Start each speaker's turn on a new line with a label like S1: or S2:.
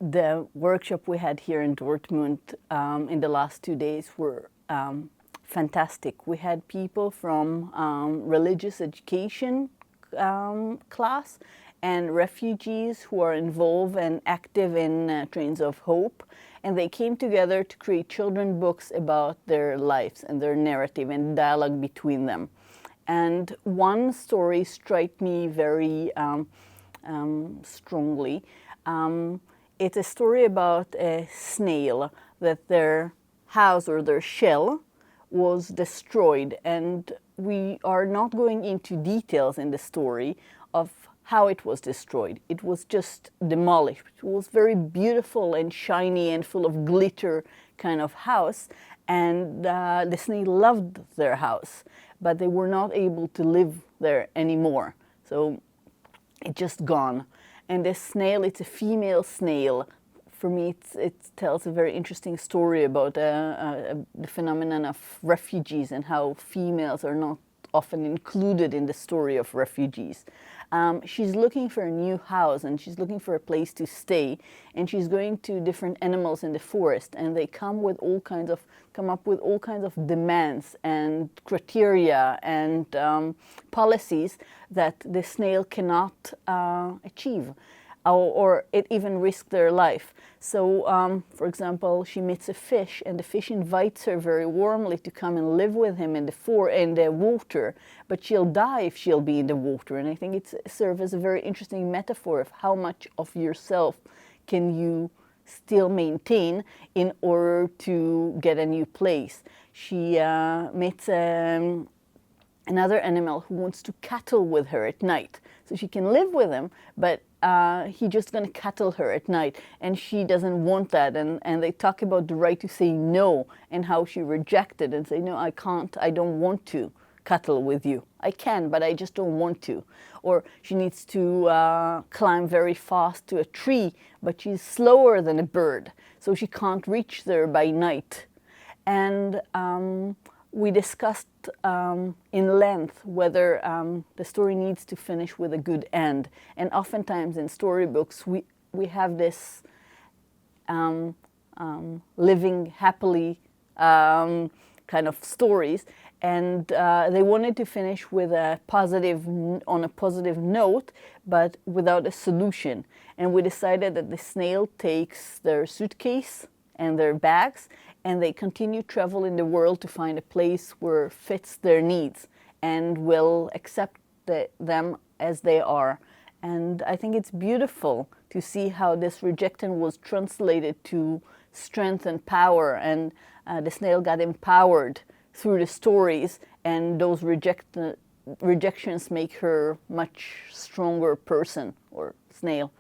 S1: The workshop we had here in Dortmund in the last 2 days were fantastic. We had people from religious education class and refugees who are involved and active in Trains of Hope. And they came together to create children's books about their lives and their narrative and dialogue between them. And one story struck me very strongly. It's a story about a snail that their house or their shell was destroyed, and we are not going into details in the story of how it was destroyed. It was just demolished. It was very beautiful and shiny and full of glitter kind of house, and the snail loved their house, but they were not able to live there anymore. So it's just gone. And this snail, it's a female snail. For me, it tells a very interesting story about the phenomenon of refugees and how females are not often included in the story of refugees. She's looking for a new house and she's looking for a place to stay, and she's going to different animals in the forest, and they come up with all kinds of demands and criteria and policies that the snail cannot achieve. Or it even risks their life. So, for example, she meets a fish, and the fish invites her very warmly to come and live with him in the water, but she'll die if she'll be in the water. And I think it serves as a very interesting metaphor of how much of yourself can you still maintain in order to get a new place. She meets another animal who wants to cuddle with her at night. So she can live with him, but he's just going to cuddle her at night, and she doesn't want that. And they talk about the right to say no and how she rejected and say, no, I can't, I don't want to cuddle with you. I can, but I just don't want to. Or she needs to climb very fast to a tree, but she's slower than a bird, so she can't reach there by night. And we discussed in length whether the story needs to finish with a good end. And oftentimes in storybooks, we have this living happily kind of stories, and they wanted to finish with on a positive note, but without a solution. And we decided that the snail takes their suitcase and their bags, and they continue travel in the world to find a place where fits their needs and will accept them as they are. And I think it's beautiful to see how this rejection was translated to strength and power, and the snail got empowered through the stories, and those rejections make her much stronger person or snail.